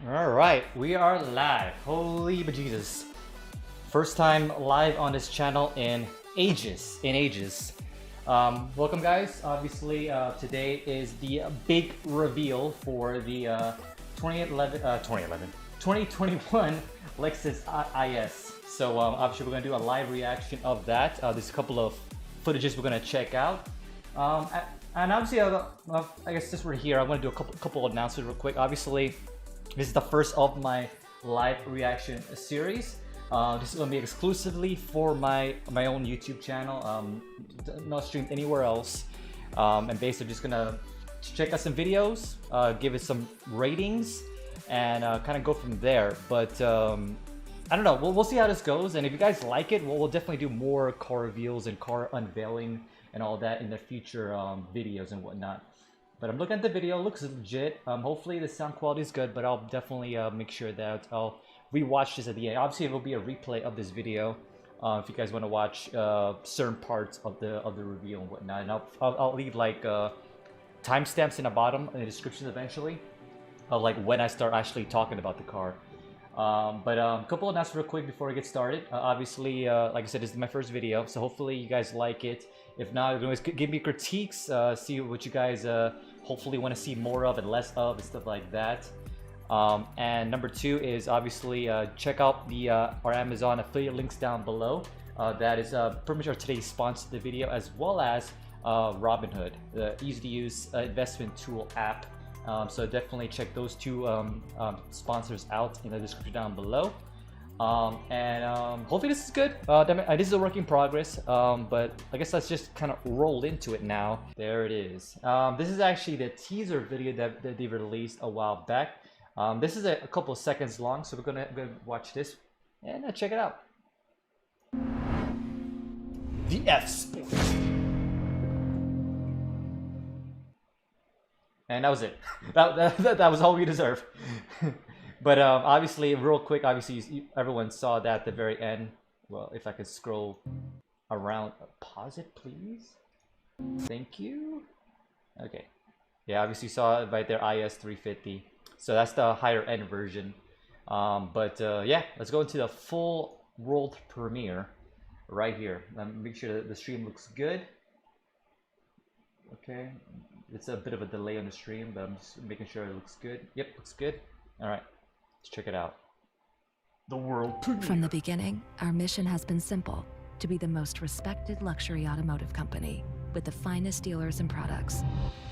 All right, we are live. Holy bejesus. First time live on this channel in ages. Welcome guys. Obviously, today is the big reveal for the 2021 Lexus IS. So obviously we're gonna do a live reaction of that. There's a couple of footages we're gonna check out. And obviously, I guess since we're here, I want to do a couple of announcements real quick. Obviously, this is the first of my live reaction series. This is going to be exclusively for my own YouTube channel, not streamed anywhere else. And basically just going to check out some videos, give it some ratings, and kind of go from there. But I don't know, we'll see how this goes. And if you guys like it, we'll definitely do more car reveals and car unveiling and all that in the future videos and whatnot. But I'm looking at the video, it looks legit. Hopefully the sound quality is good, but I'll definitely make sure that I'll rewatch this at the end. Obviously, it will be a replay of this video if you guys want to watch certain parts of the reveal and whatnot. And I'll leave like timestamps in the bottom in the description eventually, like when I start actually talking about the car. But a couple of announcements real quick before we get started. Obviously, like I said, this is my first video, so hopefully you guys like it. If not, you can always give me critiques, see what you guys hopefully want to see more of and less of and stuff like that. And number two is obviously check out the our Amazon affiliate links down below. That is pretty much our today's sponsor of the video, as well as Robinhood, the easy-to-use investment tool app. So definitely check those two sponsors out in the description down below. Hopefully this is good. This is a work in progress, but I guess let's just kind of roll into it now. There it is. This is actually the teaser video that they released a while back. This is a couple of seconds long, so we're gonna watch this and check it out. The F Sport. And that was it. That was all we deserve. But obviously, real quick, obviously everyone saw that at the very end. Well, if I could scroll around, pause it, please. Thank you. Okay. Yeah, obviously you saw it right there, IS350. So that's the higher end version. Yeah, let's go into the full world premiere right here. Make sure that the stream looks good. Okay. It's a bit of a delay on the stream, but I'm just making sure it looks good. Yep, looks good. All right, let's check it out. The world premiere. From the beginning, our mission has been simple: to be the most respected luxury automotive company with the finest dealers and products.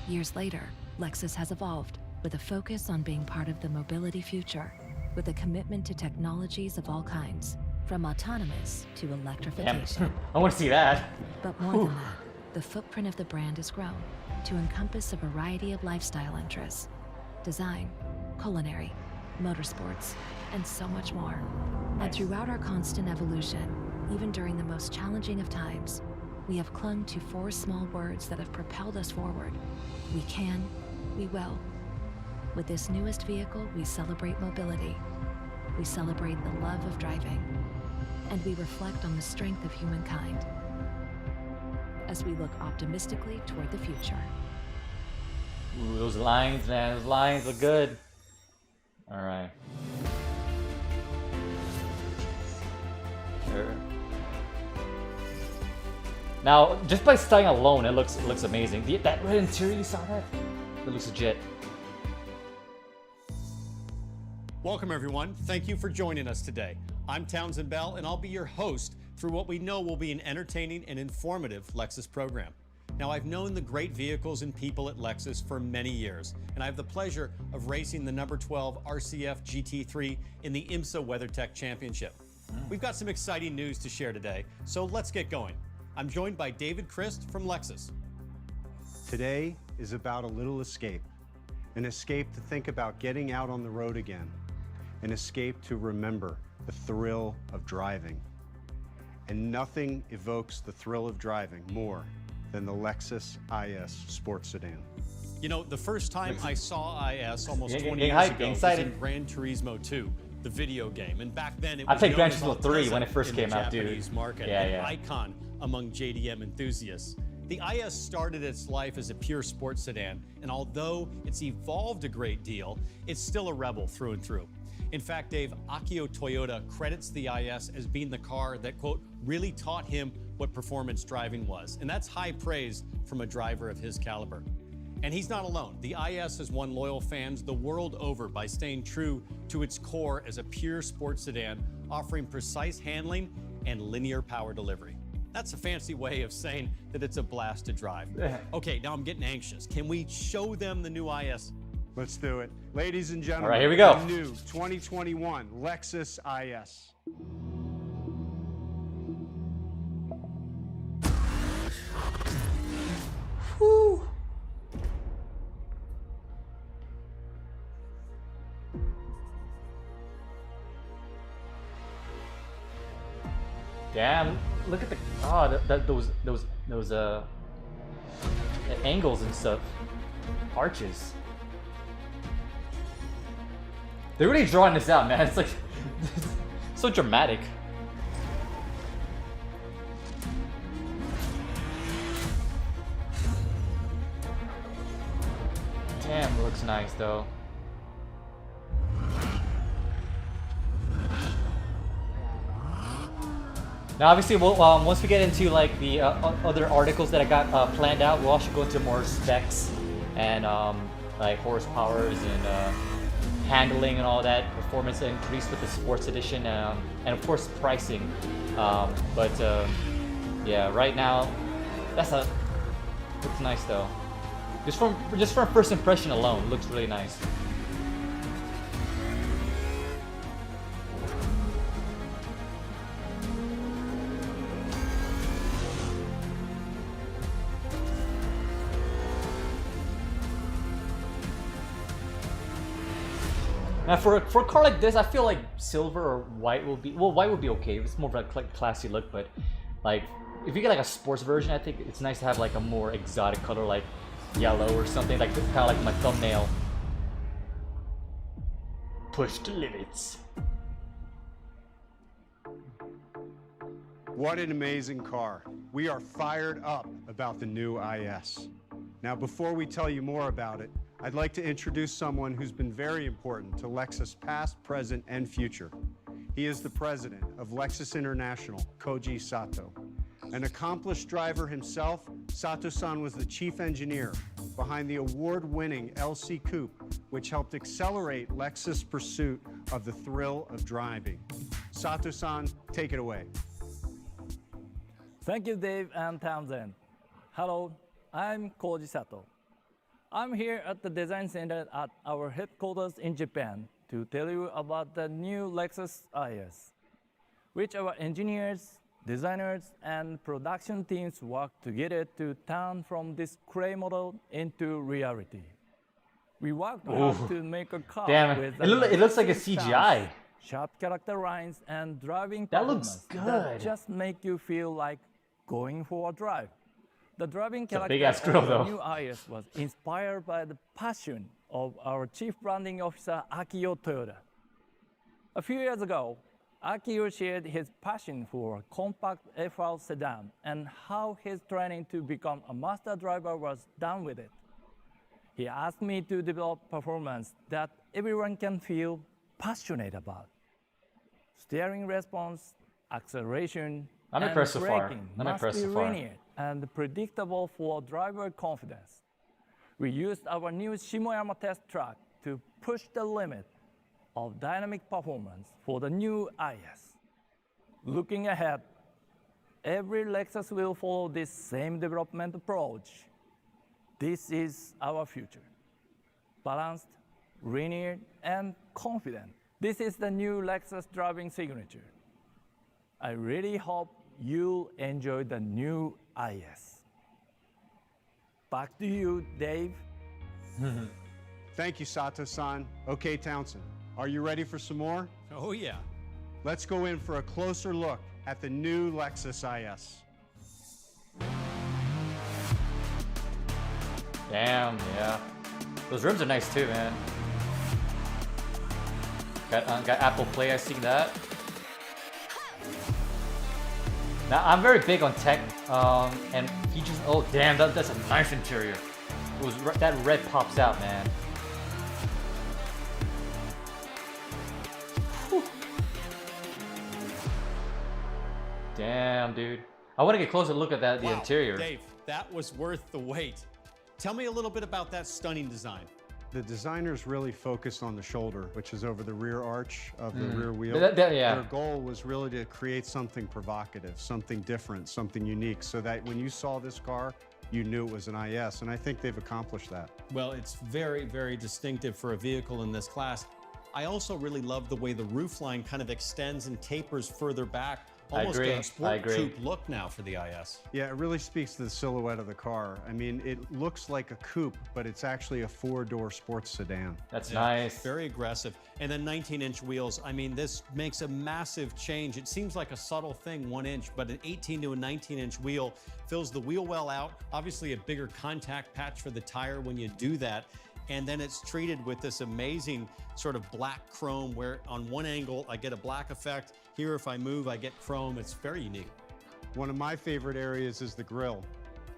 Years later, Lexus has evolved with a focus on being part of the mobility future, with a commitment to technologies of all kinds, from autonomous to electrification. Damn. I want to see that. But more than that, the footprint of the brand has grown to encompass a variety of lifestyle interests: design, culinary, motorsports, and so much more. And throughout our constant evolution, even during the most challenging of times, we have clung to four small words that have propelled us forward: we can, we will. With this newest vehicle, we celebrate mobility, we celebrate the love of driving, and we reflect on the strength of humankind as we look optimistically toward the future. Ooh, those lines, man, those lines look good. All right. Sure. Now, just by styling alone, it looks amazing. That red interior, you saw that? It looks legit. Welcome everyone. Thank you for joining us today. I'm Townsend Bell, and I'll be your host through what we know will be an entertaining and informative Lexus program. Now, I've known the great vehicles and people at Lexus for many years, and I have the pleasure of racing the number 12 RCF GT3 in the IMSA WeatherTech Championship. We've got some exciting news to share today, so let's get going. I'm joined by David Christ from Lexus. Today is about a little escape. An escape to think about getting out on the road again. An escape to remember the thrill of driving. And nothing evokes the thrill of driving more than the Lexus IS sports sedan. You know, the first time I saw IS almost 20 Getting years hyped, ago was excited. in Gran Turismo 2, the video game. And back then it I was played Gran known as Turismo a 3 when it presence first in came the out, dude. Japanese market, Yeah, an yeah. icon among JDM enthusiasts. The IS started its life as a pure sports sedan, and although it's evolved a great deal, it's still a rebel through and through. In fact, Dave, Akio Toyota credits the IS as being the car that, quote, really taught him what performance driving was. And that's high praise from a driver of his caliber. And he's not alone. The IS has won loyal fans the world over by staying true to its core as a pure sports sedan, offering precise handling and linear power delivery. That's a fancy way of saying that it's a blast to drive. Okay, now I'm getting anxious. Can we show them the new IS? Let's do it. Ladies and gentlemen, All right, here we go. the new 2021 Lexus IS. Whew. Damn! Look at those angles and stuff, arches. They're really drawing this out, man. It's like so dramatic. Damn, it looks nice though. Now, obviously, we'll, once we get into like the other articles that I got planned out, we'll also go into more specs and like horsepowers and handling and all that, performance increase with the sports edition, and of course pricing. Yeah, right now, looks nice though. Just from first impression alone, looks really nice. Now for a car like this, I feel like silver or white will be, well, white would be okay. It's more of a like classy look, but like if you get like a sports version, I think it's nice to have like a more exotic color, like yellow or something, like kind of like my thumbnail. Push to limits. What an amazing car. We are fired up about the new IS. Now, before we tell you more about it, I'd like to introduce someone who's been very important to Lexus past, present, and future. He is the president of Lexus International, Koji Sato. An accomplished driver himself, Sato-san was the chief engineer behind the award-winning LC Coupe, which helped accelerate Lexus' pursuit of the thrill of driving. Sato-san, take it away. Thank you, Dave and Townsend. Hello, I'm Koji Sato. I'm here at the design center at our headquarters in Japan to tell you about the new Lexus IS, which our engineers, designers, and production teams work together to turn from this gray model into reality. We worked hard to make a car with it looks like a CGI. Sharp character lines and driving That looks performance good. that just make you feel like going for a drive. The driving character big-ass grill, of though. the new IS was inspired by the passion of our chief branding officer, Akio Toyota. A few years ago, Akio shared his passion for a compact FR sedan and how his training to become a master driver was done with it. He asked me to develop performance that everyone can feel passionate about. Steering response, acceleration, I'm and impressed so far. braking I'm must impressed be so far. linear and predictable for driver confidence. We used our new Shimoyama test track to push the limit of dynamic performance for the new IS. Looking ahead, every Lexus will follow this same development approach. This is our future. Balanced, linear, and confident. This is the new Lexus driving signature. I really hope you'll enjoy the new IS. Back to you, Dave. Thank you, Sato-san. Okay, Townsend, are you ready for some more? Oh, yeah. Let's go in for a closer look at the new Lexus IS. Damn, yeah. Those rims are nice too, man. Got Apple Play, I seen that. Now, I'm very big on tech, and He just, oh damn, that's a nice interior. It was that red pops out, man. Whew. Damn, dude. I want to get a closer look at that, the Wow, interior. Dave, that was worth the wait. Tell me a little bit about that stunning design. The designers really focused on the shoulder, which is over the rear arch of the rear wheel. Yeah. Their goal was really to create something provocative, something different, something unique, so that when you saw this car, you knew it was an IS, and I think they've accomplished that. Well, it's very, very distinctive for a vehicle in this class. I also really love the way the roofline kind of extends and tapers further back. Almost agree. a I sport agree. coupe look now for the IS. Yeah, it really speaks to the silhouette of the car. I mean, it looks like a coupe, but it's actually a four-door sports sedan. That's nice. Very aggressive. And then 19-inch wheels. I mean, this makes a massive change. It seems like a subtle thing, 1 inch, but an 18 to a 19-inch wheel fills the wheel well out. Obviously, a bigger contact patch for the tire when you do that. And then it's treated with this amazing sort of black chrome where on one angle, I get a black effect. Here, if I move, I get chrome. It's very unique. One of my favorite areas is the grille.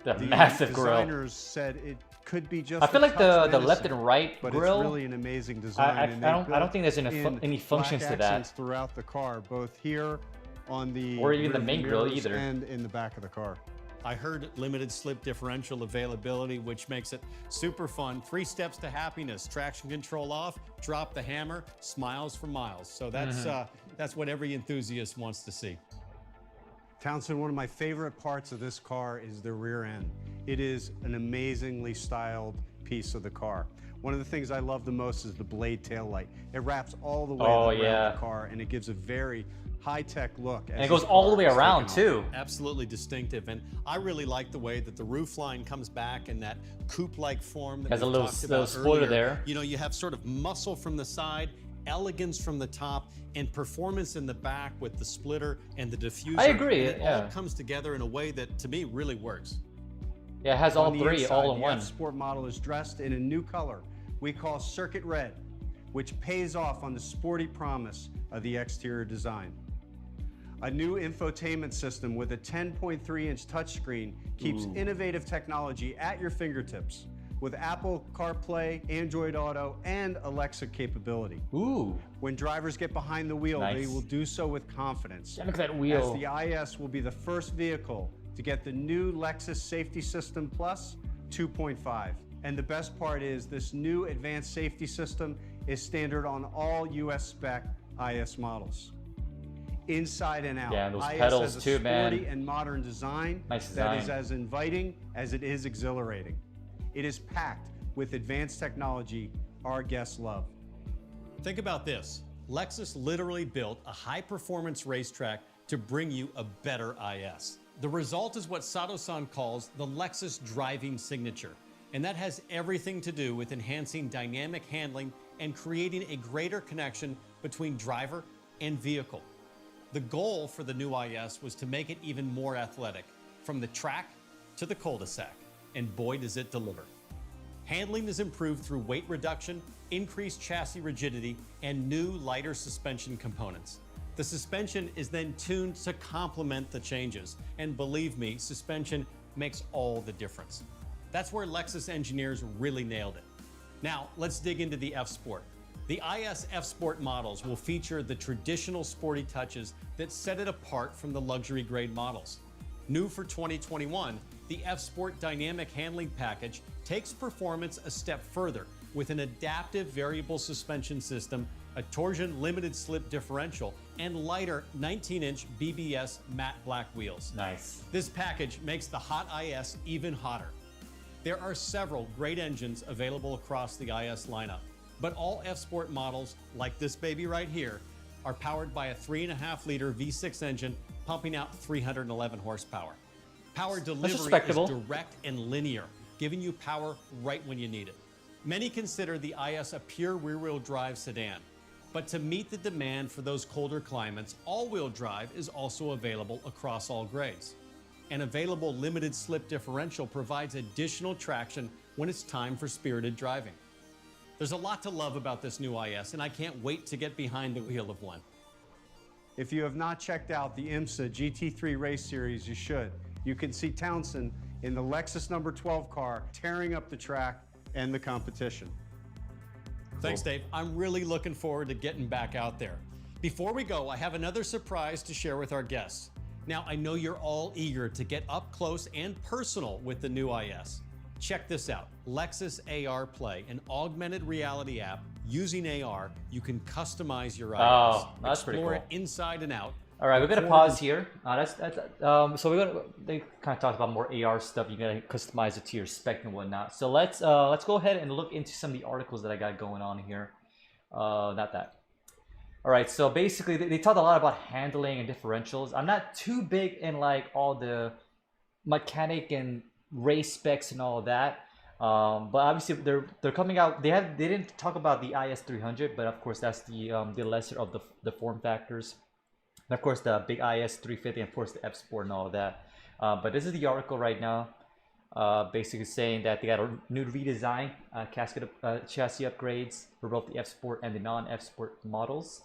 The massive grill. Designers said it could be just I feel a like touch the left menacing, and right but grill. it's really an amazing design. and I don't think there's they built any in functions black to that. accents throughout the car, both here on the Or even the rear main view grille mirrors either. and in the back of the car. I heard limited slip differential availability, which makes it super fun. 3 steps to happiness: traction control off, drop the hammer, smiles for miles. So that's what every enthusiast wants to see. Townsend, one of my favorite parts of this car is the rear end. It is an amazingly styled piece of the car. One of the things I love the most is the blade tail light. It wraps all the way around the car, and it gives a very high-tech look. And it goes all the way around too. Absolutely distinctive. And I really like the way that the roof line comes back in that coupe-like form that Has a we little talked about spoiler earlier. there. You know, you have sort of muscle from the side, elegance from the top, and performance in the back with the splitter and the diffuser. I agree, And it yeah. all comes together in a way that, to me, really works. Yeah, it has all On the three inside, all in the one. F-Sport model is dressed in a new color we call Circuit Red, which pays off on the sporty promise of the exterior design. A new infotainment system with a 10.3-inch touchscreen keeps innovative technology at your fingertips with Apple CarPlay, Android Auto, and Alexa capability. Ooh. When drivers get behind the wheel, Nice. they will do so with confidence. Yeah, look at that As wheel. the IS will be the first vehicle to get the new Lexus Safety System Plus 2.5. And the best part is this new advanced safety system is standard on all US spec IS models. Inside and out, Yeah, and those IS pedals has a too, man. sporty and modern design Nice that is design. as inviting as it is exhilarating. It is packed with advanced technology our guests love. Think about this. Lexus literally built a high-performance racetrack to bring you a better IS. The result is what Sato-san calls the Lexus driving signature. And that has everything to do with enhancing dynamic handling and creating a greater connection between driver and vehicle. The goal for the new IS was to make it even more athletic, from the track to the cul-de-sac, and boy does it deliver. Handling is improved through weight reduction, increased chassis rigidity, and new lighter suspension components. The suspension is then tuned to complement the changes, and believe me, suspension makes all the difference. That's where Lexus engineers really nailed it. Now, let's dig into the F-Sport. The IS F-Sport models will feature the traditional sporty touches that set it apart from the luxury grade models. New for 2021, the F-Sport Dynamic Handling Package takes performance a step further with an adaptive variable suspension system, a torsion limited slip differential, and lighter 19-inch BBS matte black wheels. Nice. This package makes the hot IS even hotter. There are several great engines available across the IS lineup, but all F-Sport models, like this baby right here, are powered by a 3.5-liter V6 engine pumping out 311 horsepower. Power delivery is respectable. direct and linear, giving you power right when you need it. Many consider the IS a pure rear-wheel drive sedan, but to meet the demand for those colder climates, all-wheel drive is also available across all grades. An available limited slip differential provides additional traction when it's time for spirited driving. There's a lot to love about this new IS, and I can't wait to get behind the wheel of one. If you have not checked out the IMSA GT3 race series, you should. You can see Townsend in the Lexus number 12 car, tearing up the track and the competition. Thanks, Dave. I'm really looking forward to getting back out there. Before we go, I have another surprise to share with our guests. Now, I know you're all eager to get up close and personal with the new IS. Check this out, Lexus AR Play, an augmented reality app. Using AR, you can customize your IS. Oh, that's pretty explore cool. it inside and out. All right, we're gonna pause here. So they kind of talked about more AR stuff. You're gonna customize it to your spec and whatnot. So let's go ahead and look into some of the articles that I got going on here. Not that. All right, so basically they talked a lot about handling and differentials. I'm not too big in like all the mechanic and race specs and all of that. But obviously they're coming out. They didn't talk about the IS300, but of course that's the lesser of the form factors. And of course the big IS350, and of course the F Sport and all of that. But this is the article right now, basically saying that they got a new redesign, chassis upgrades for both the F Sport and the non-F Sport models.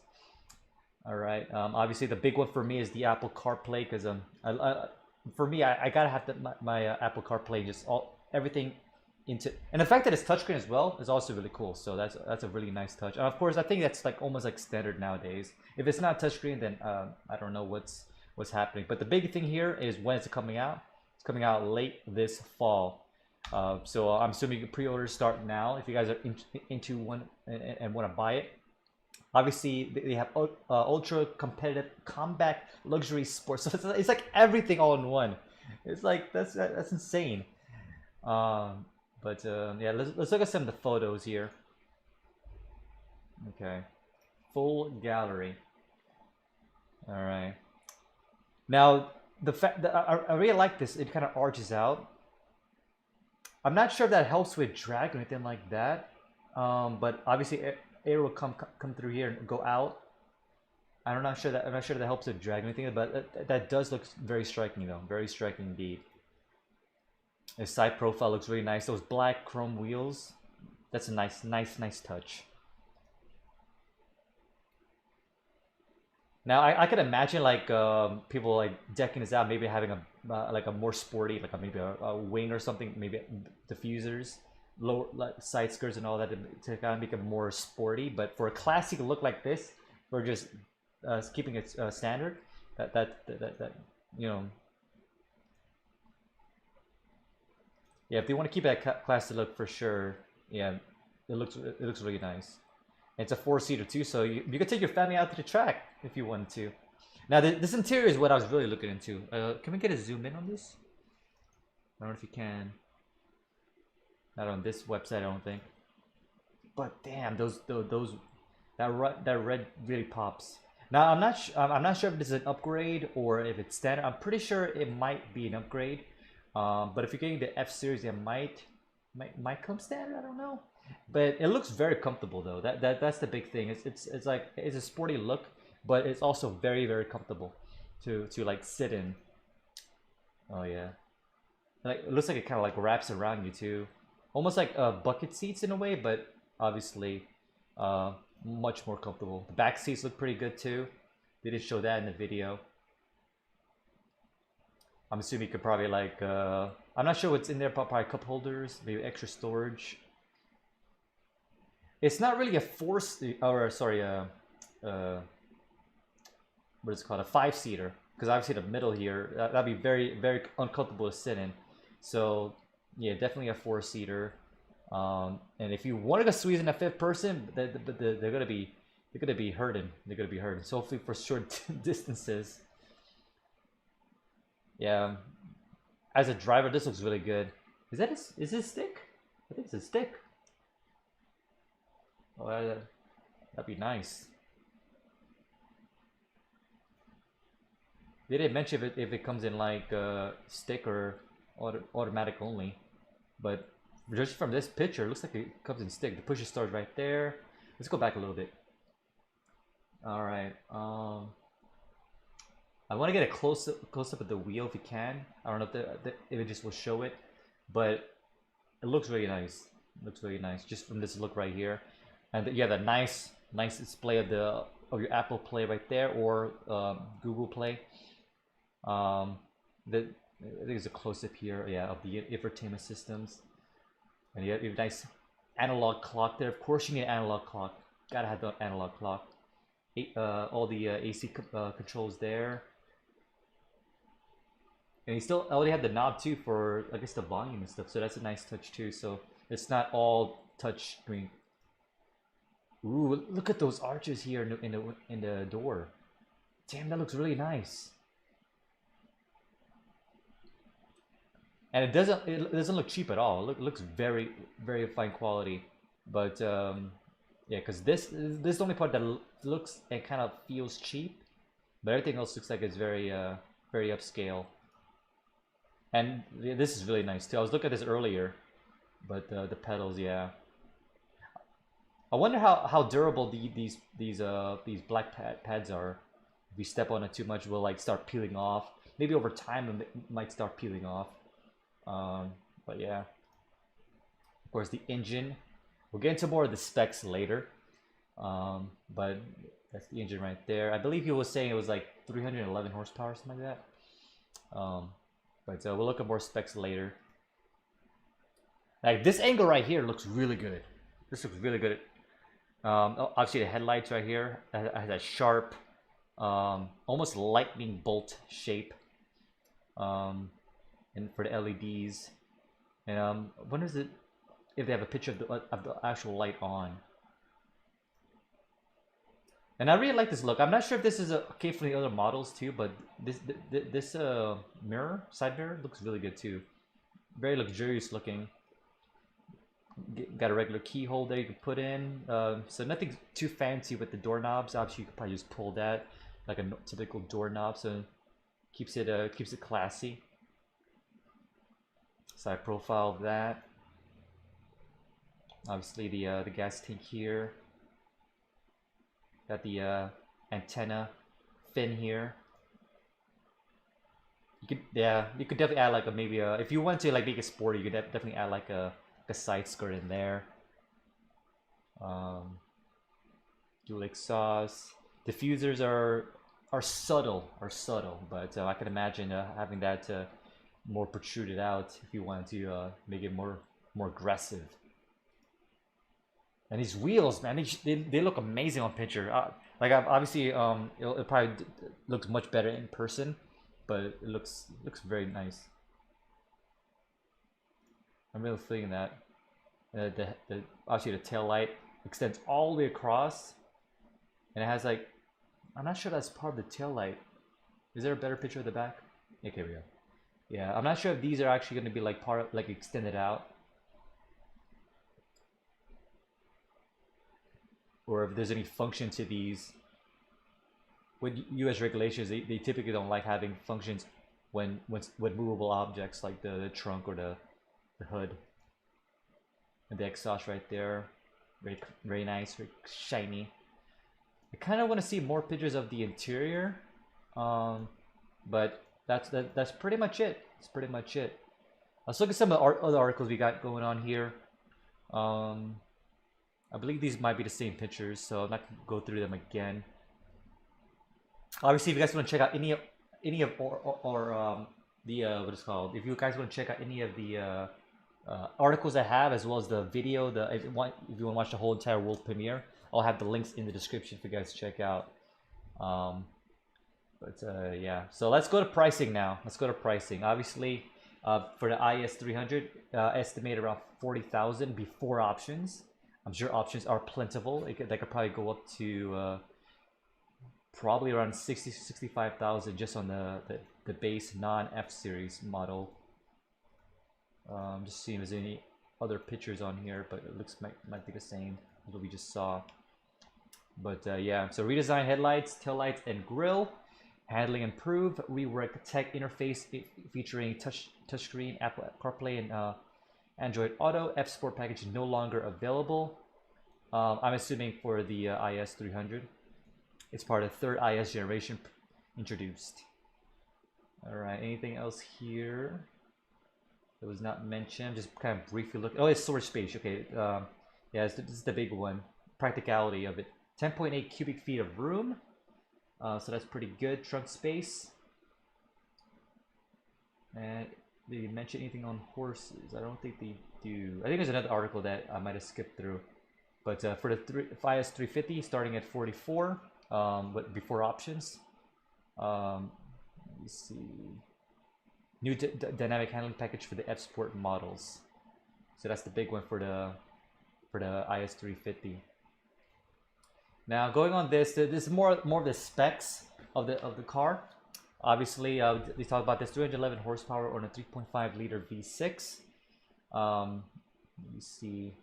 All right. Obviously the big one for me is the Apple CarPlay, because for me I gotta have my Apple CarPlay, just everything into, and the fact that it's touchscreen as well is also really cool. So that's a really nice touch. And of course I think that's like almost like standard nowadays. If it's not touchscreen, then I don't know what's happening. But the big thing here is when it's coming out. It's coming out late this fall. So I'm assuming pre-orders start now if you guys are into one and want to buy it. Obviously they have ultra competitive combat luxury sports. So it's like everything all in one. It's like that's insane. Yeah, let's look at some of the photos here. Okay, full gallery. All right. Now the fact that I really like this, it kind of arches out. I'm not sure if that helps with drag or anything like that. But obviously air will come through here and go out. I'm not sure that helps with drag or anything, but that does look very striking though, very striking indeed. The side profile looks really nice. Those black chrome wheels, that's a nice touch. Now I could imagine like people like decking this out, maybe having a more sporty, like maybe a wing or something, maybe diffusers, lower side skirts and all that to kind of make it more sporty. But for a classic look like this, we're just keeping it standard. That you know. Yeah, if they want to keep that classic look for sure, yeah, it looks really nice. And it's a 4-seater too, so you could take your family out to the track if you wanted to. Now this interior is what I was really looking into. Can we get a zoom in on this? I don't know if you can. Not on this website, I don't think. But damn, that red really pops. Now I'm not sure if this is an upgrade or if it's standard. I'm pretty sure it might be an upgrade. But if you're getting the F series, it might come standard. I don't know, but it looks very comfortable though. That's the big thing. It's like it's a sporty look, but it's also very comfortable to like sit in. Oh yeah, like it looks like it kind of like wraps around you too, almost like bucket seats in a way, but obviously much more comfortable. The back seats look pretty good too. They didn't show that in the video. I'm assuming you could probably like, I'm not sure what's in there, probably cup holders, maybe extra storage. It's not really a what is it called, a 5-seater, because obviously the middle here, that'd be very uncomfortable to sit in. So yeah, definitely a 4-seater. And if you want to squeeze in a 5th person, they're gonna be hurting. So hopefully for short distances. Yeah, as a driver, this looks really good. Is this a stick? I think it's a stick. Oh, that'd be nice. They didn't mention if it comes in like stick or automatic only, but just from this picture, it looks like it comes in stick. The pusher starts right there. Let's go back a little bit. All right. I want to get a close up of the wheel if you can. I don't know if the images will show it, but it looks really nice. Just from this look right here, and you have a nice display of your Apple Play right there, or Google Play. I think it's a close-up here, yeah, of the infotainment systems. And you have a nice analog clock there. Of course you need an analog clock. Gotta have the analog clock. All the AC controls there. And you still already have the knob too for, I guess, the volume and stuff. So that's a nice touch too. So it's not all touch screen. Ooh, look at those arches here in the door. Damn, that looks really nice. And it doesn't look cheap at all. It looks very fine quality. But yeah, because this is the only part that looks and kind of feels cheap, but everything else looks like it's very upscale. And yeah, this is really nice too. I was looking at this earlier, but the pedals, yeah. I wonder how durable these black pads are. If you step on it too much, will like start peeling off. Maybe over time it might start peeling off. But yeah, of course the engine. We'll get into more of the specs later. But that's the engine right there. I believe he was saying it was like 311 horsepower, something like that. But we'll look at more specs later. Like this angle right here looks really good. This looks really good. Obviously the headlights right here has a sharp, almost lightning bolt shape. And for the LEDs, and when is it? If they have a picture of the actual light on. And I really like this look. I'm not sure if this is okay for the other models too, but this mirror, side mirror, looks really good too. Very luxurious looking. Got a regular keyhole there you can put in. So nothing too fancy with the doorknobs. Obviously, you could probably just pull that like a typical doorknob, so keeps it classy. Side profile of that. Obviously the gas tank here. Got the antenna fin here. You could definitely add like maybe if you want to like make it sporty, you could definitely add like a side skirt in there. Dual exhaust. Diffusers are subtle, but I can imagine having that more protruded out if you want to make it more aggressive. And these wheels, man, they look amazing on picture. Like obviously, it probably looks much better in person, but it looks very nice. I'm really feeling that. Obviously the tail light extends all the way across, and it has like, I'm not sure that's part of the tail light. Is there a better picture of the back? Okay, here we go. Yeah, I'm not sure if these are actually going to be like part of, like extended out, or if there's any function to these. With U.S. regulations, they typically don't like having functions when movable objects like the trunk or the hood. And the exhaust right there, very nice, very shiny. I kind of want to see more pictures of the interior, but that's pretty much it. That's pretty much it. Let's look at some of the other articles we got going on here. I believe these might be the same pictures, so I'm not gonna go through them again. Obviously, if you guys want to check out any of the what is called, if you guys want to check out any of the articles I have, as well as the video, if you want to watch the whole entire world premiere, I'll have the links in the description for you guys to check out. Yeah, so let's go to pricing now. Let's go to pricing. Obviously, for the IS300, estimated around 40,000 before options. I'm sure options are plentiful. They could probably go up to probably around 65,000 just on the base non-F series model. Just seeing if there's any other pictures on here, but it looks might be the same as what we just saw. But yeah, so redesigned headlights, taillights, and grille. Handling improved. Rework tech interface featuring touchscreen, Apple CarPlay, and Android Auto. F Sport package no longer available. I'm assuming for the IS300. It's part of the third IS generation introduced. All right, anything else here that was not mentioned? Just kind of briefly look. Oh, it's storage space. Okay, yeah, this is the big one. Practicality of it. 10.8 cubic feet of room. So that's pretty good. Trunk space. And did they mention anything on horses? I don't think they do. I think there's another article that I might have skipped through. But for the IS350, starting at 44, but before options. Let me see. New dynamic handling package for the F Sport models. So that's the big one for the IS350. Now going on this is more of the specs of the car. Obviously, we talked about this 311 horsepower on a 3.5 liter V6. Let me see.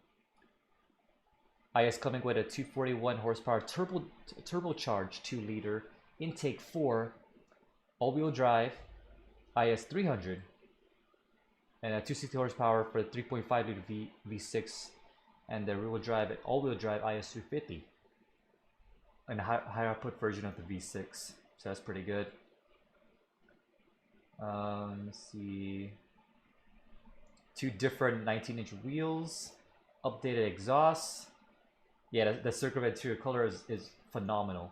IS coming with a 241 horsepower turbocharged 2 liter intake 4 all-wheel drive IS300 and a 260 horsepower for the 3.5 liter V6 and the rear-wheel drive all-wheel drive IS350 and a high output version of the V6. So that's pretty good. Let's see. 2 different 19-inch wheels, updated exhaust. Yeah, the circular interior color is phenomenal.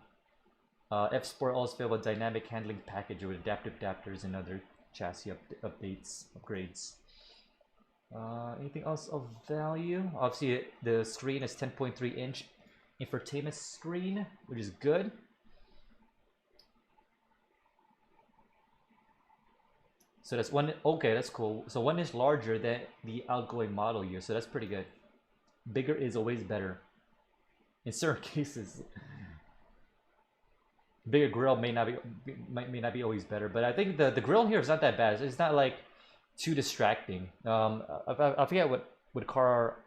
F Sport also available dynamic handling package with adaptive adapters and other chassis upgrades. Anything else of value? Obviously, the screen is 10.3 inch infotainment screen, which is good. So that's one. Okay, that's cool. So 1 inch larger than the outgoing model year. So that's pretty good. Bigger is always better. In certain cases, bigger grille may not be always better. But I think the grille here is not that bad. It's not like too distracting. I forget what car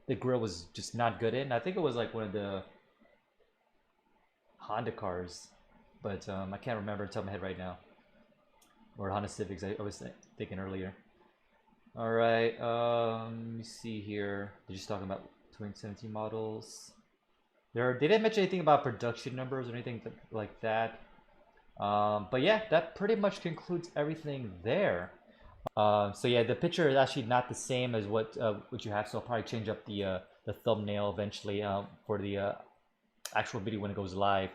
the grille was just not good in. I think it was like one of the Honda cars, but I can't remember off the top of my head right now. Or Honda Civics, I was thinking earlier. All right, let me see here. They're just talking about 2017 models. They didn't mention anything about production numbers or anything like that. But yeah, that pretty much concludes everything there. So yeah, the picture is actually not the same as what you have, so I'll probably change up the thumbnail eventually for the actual video when it goes live.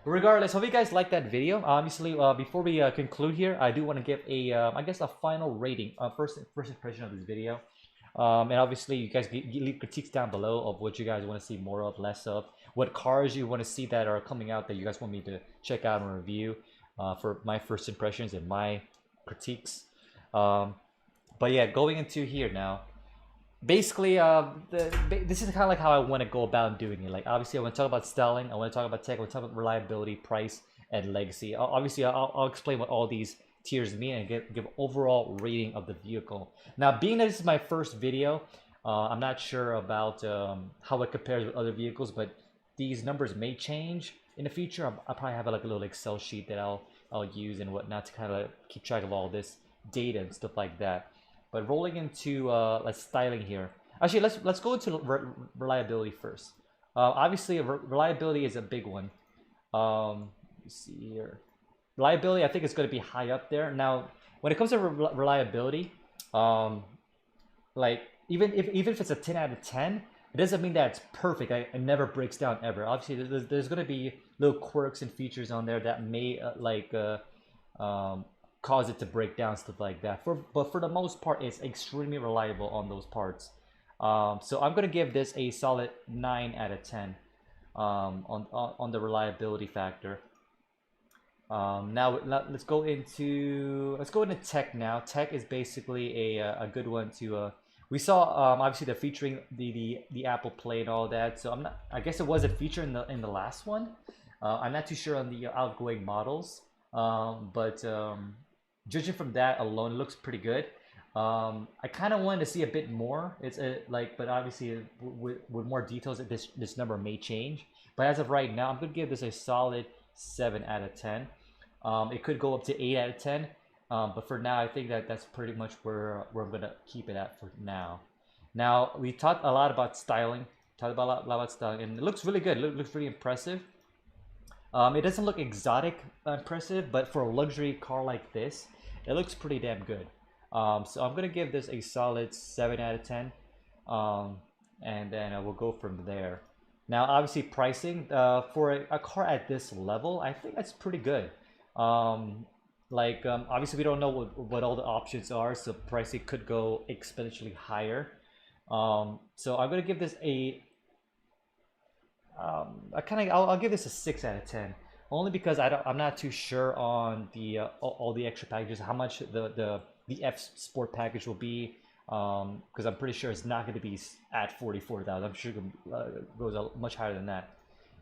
Regardless, hope you guys liked that video. Obviously, before we conclude here, I do want to give a I guess a final rating, first impression of this video. And obviously, you guys leave critiques down below of what you guys want to see more of, less of, what cars you want to see that are coming out that you guys want me to check out and review for my first impressions and my critiques. But yeah, going into here now. Basically, this is kind of like how I want to go about doing it. Like, obviously, I want to talk about styling, I want to talk about tech, I want to talk about reliability, price, and legacy. Obviously, I'll explain what all these tiers mean and give overall rating of the vehicle. Now, being that this is my first video, I'm not sure about how it compares with other vehicles, but these numbers may change in the future. I'll probably have like a little Excel sheet that I'll use and whatnot to kind of keep track of all this data and stuff like that. But rolling into styling here. Actually, let's go into reliability first. Obviously, reliability is a big one. Let's see here. Reliability, I think it's going to be high up there. Now, when it comes to reliability, like even if it's a 10 out of 10, it doesn't mean that it's perfect. It never breaks down ever. Obviously, there's going to be little quirks and features on there that may cause it to break down, stuff like that. But for the most part, it's extremely reliable on those parts. So I'm gonna give this a solid 9 out of 10 on the reliability factor. Now let's go into tech now. Tech is basically a good one to. We saw obviously the featuring the Apple Play and all that. So I guess it was a feature in the last one. I'm not too sure on the outgoing models, but. Judging from that alone, it looks pretty good. I kind of wanted to see a bit more. It's but obviously with more details, this number may change. But as of right now, I'm gonna give this a solid 7 out of 10. It could go up to 8 out of 10, but for now, I think that's pretty much where I'm gonna keep it at for now. Now we talked a lot about styling, and it looks really good. It looks really impressive. It doesn't look exotic impressive, but for a luxury car like this, it looks pretty damn good. So I'm gonna give this a solid 7 out of 10, and then we'll go from there. Now, obviously, pricing for a car at this level, I think that's pretty good. Like obviously we don't know what all the options are, so pricing could go exponentially higher. So I'm gonna give this I'll give this a 6 out of 10, only because I'm not too sure on the all the extra packages, how much the F Sport package will be, because I'm pretty sure it's not going to be at 44,000. I'm sure it goes much higher than that.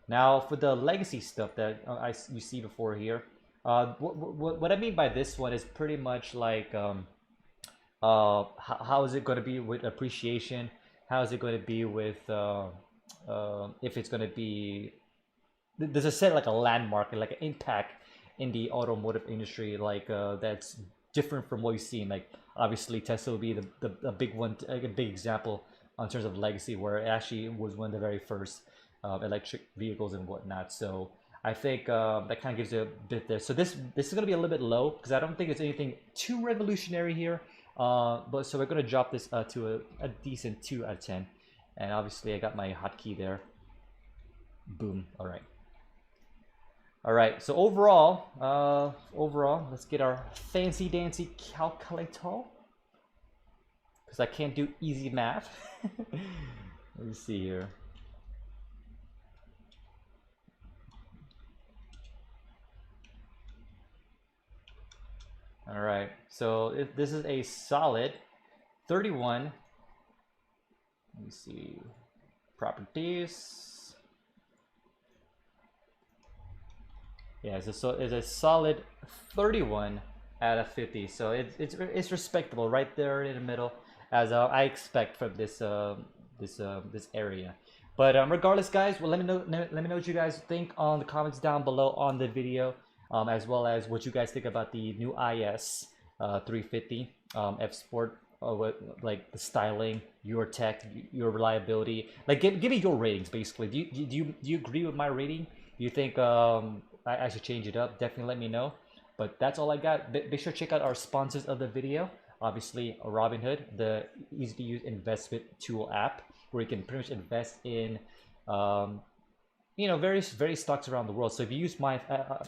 Now for the legacy stuff that you see before here, what I mean by this one is pretty much like how is it going to be with appreciation? How is it going to be with if it's going to be, there's a set like a landmark, like an impact in the automotive industry, like that's different from what you've seen. Like obviously Tesla will be the big one, like a big example in terms of legacy, where it actually was one of the very first electric vehicles and whatnot. So I think that kind of gives you a bit there. So this is going to be a little bit low because I don't think it's anything too revolutionary here. But so we're going to drop this to a decent 2 out of 10. And obviously I got my hotkey there. Boom. All right. All right. So overall, let's get our fancy dancy calculator, because I can't do easy math. Let me see here. All right. So this is a solid 31. Let me see, properties. Yeah, so it's a solid 31 out of 50. So it's respectable right there in the middle, as I expect from this this area. But regardless, guys, well, let me know what you guys think on the comments down below on the video, as well as what you guys think about the new IS 350 F Sport. Like the styling, your tech, your reliability. Like give me your ratings basically. Do you agree with my rating? Do you think I should change it up? Definitely let me know. But that's all I got. Be sure to check out our sponsors of the video. Obviously Robinhood, the easy to use investment tool app where you can pretty much invest in you know, various stocks around the world. So if you use my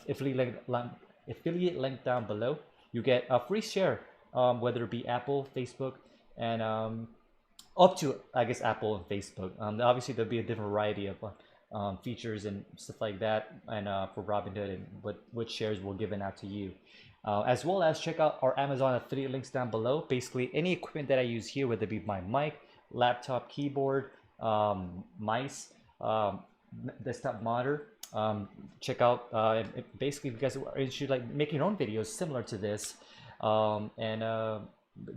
affiliate link down below, you get a free share. Whether it be Apple, Facebook, and up to, I guess, Apple and Facebook. Obviously, there'll be a different variety of features and stuff like that, and for Robinhood and what shares were given out to you. As well as check out our Amazon affiliate links down below. Basically, any equipment that I use here, whether it be my mic, laptop, keyboard, mice, desktop monitor. Check out, basically, if you guys are interested, like making your own videos similar to this.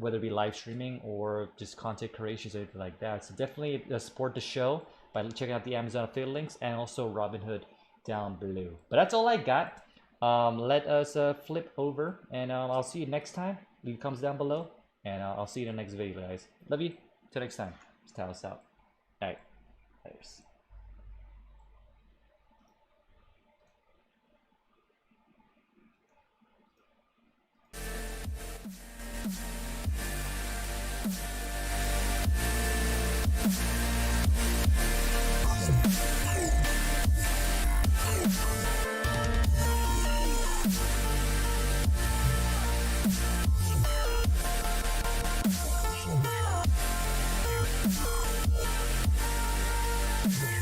Whether it be live streaming or just content creations or anything like that. So definitely support the show by checking out the Amazon affiliate links and also Robinhood down below. But that's all I got. Let us flip over, and I'll see you next time. Leave comments down below, and I'll see you in the next video, guys. Love you. Till next time. It's Talos out. All right. Thanks. Yeah.